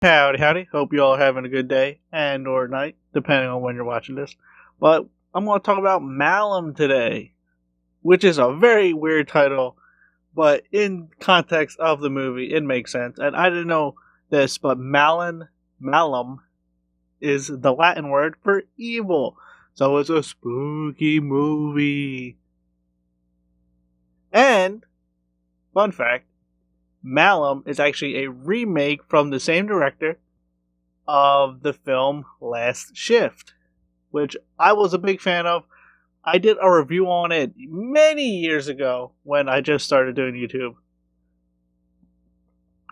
Howdy, howdy. Hope you all are having a good day and or night, depending on when you're watching this. But I'm going to talk about Malum today, which is a very weird title, but in context of the movie, it makes sense. And I didn't know this, but Malum, is the Latin word for evil. So it's a spooky movie. And, fun fact, Malum is actually a remake from the same director of the film Last Shift, which I was a big fan of. I did a review on it many years ago when I just started doing YouTube.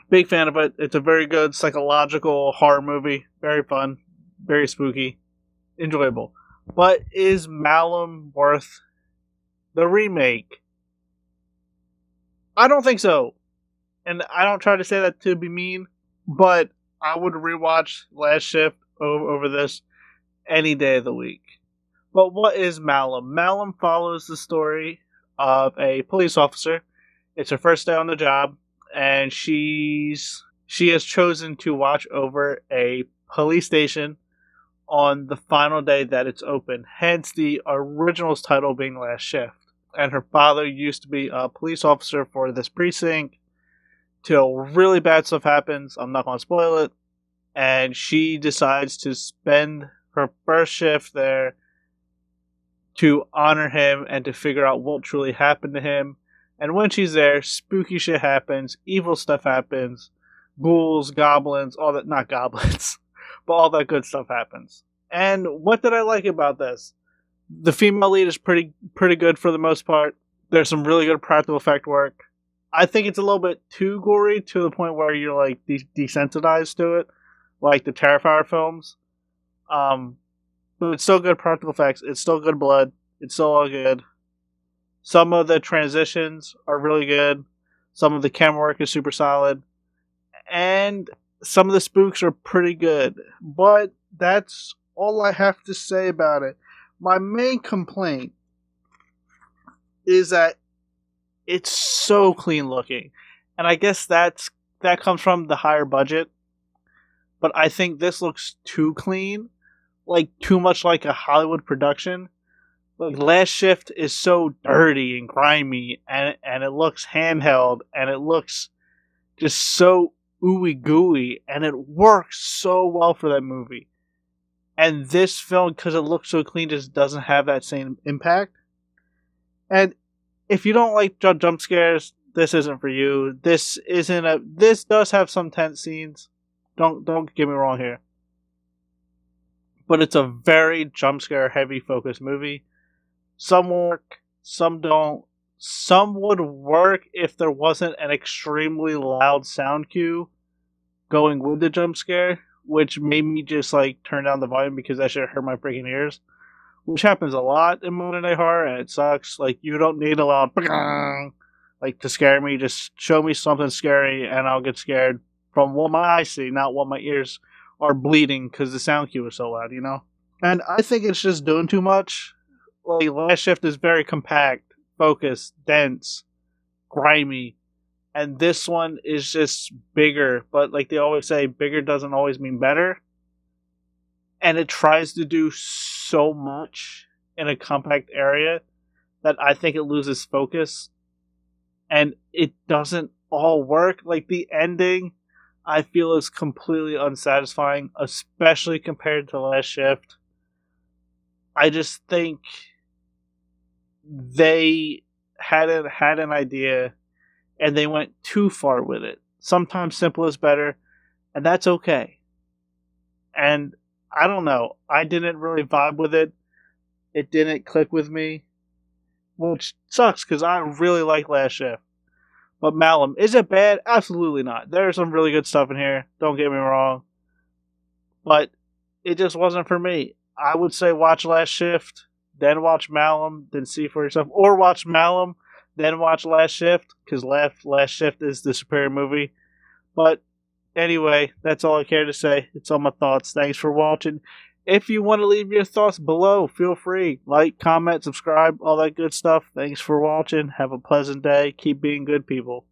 Big fan of it. It's a very good psychological horror movie. Very fun, very spooky, enjoyable. But is Malum worth the remake? I don't think so. And I don't try to say that to be mean, but I would rewatch Last Shift over this any day of the week. But what is Malum? Malum follows the story of a police officer. It's her first day on the job, and she has chosen to watch over a police station on the final day that it's open. Hence the original title being Last Shift. And her father used to be a police officer for this precinct till really bad stuff happens. I'm not going to spoil it. And she decides to spend her first shift there to honor him and to figure out what truly happened to him. And when she's there, spooky shit happens, evil stuff happens, ghouls, goblins, all that, not goblins, but all that good stuff happens. And what did I like about this? The female lead is pretty good for the most part. There's some really good practical effect work. I think it's a little bit too gory to the point where you're like desensitized to it, like the Terrifier films. But it's still good practical effects. It's still good blood. It's still all good. Some of the transitions are really good. Some of the camera work is super solid. And some of the spooks are pretty good. But that's all I have to say about it. My main complaint is that it's so clean looking. And I guess that comes from the higher budget. But I think this looks too clean. Like, too much like a Hollywood production. Like, Last Shift is so dirty and grimy, and it looks handheld, and it looks just so ooey gooey, and it works so well for that movie. And this film, because it looks so clean, just doesn't have that same impact. And if you don't like jump scares, this isn't for you. This does have some tense scenes. Don't get me wrong here. But it's a very jump scare heavy focused movie. Some work, some don't. Some would work if there wasn't an extremely loud sound cue going with the jump scare, which made me just like turn down the volume because that shit hurt my freaking ears. Which happens a lot in modern day horror, and it sucks. Like, you don't need a loud like to scare me. Just show me something scary, and I'll get scared from what my eyes see, not what my ears are bleeding because the sound cue is so loud, you know? And I think it's just doing too much. Like, Last Shift is very compact, focused, dense, grimy. And this one is just bigger. But like they always say, bigger doesn't always mean better. And it tries to do so much in a compact area that I think it loses focus. And it doesn't all work. Like, the ending, I feel, is completely unsatisfying, especially compared to Last Shift. I just think they had an idea and they went too far with it. Sometimes simple is better, and that's okay. And I don't know, I didn't really vibe with it. It didn't click with me, which sucks because I really like Last Shift. But Malum, is it bad? Absolutely not. There's some really good stuff in here, don't get me wrong. But it just wasn't for me. I would say watch Last Shift, then watch Malum, then see for yourself. Or watch Malum, then watch Last Shift, because Last Shift is the superior movie. But anyway, that's all I care to say. It's all my thoughts. Thanks for watching. If you want to leave your thoughts below, feel free. Like, comment, subscribe, all that good stuff. Thanks for watching. Have a pleasant day. Keep being good people.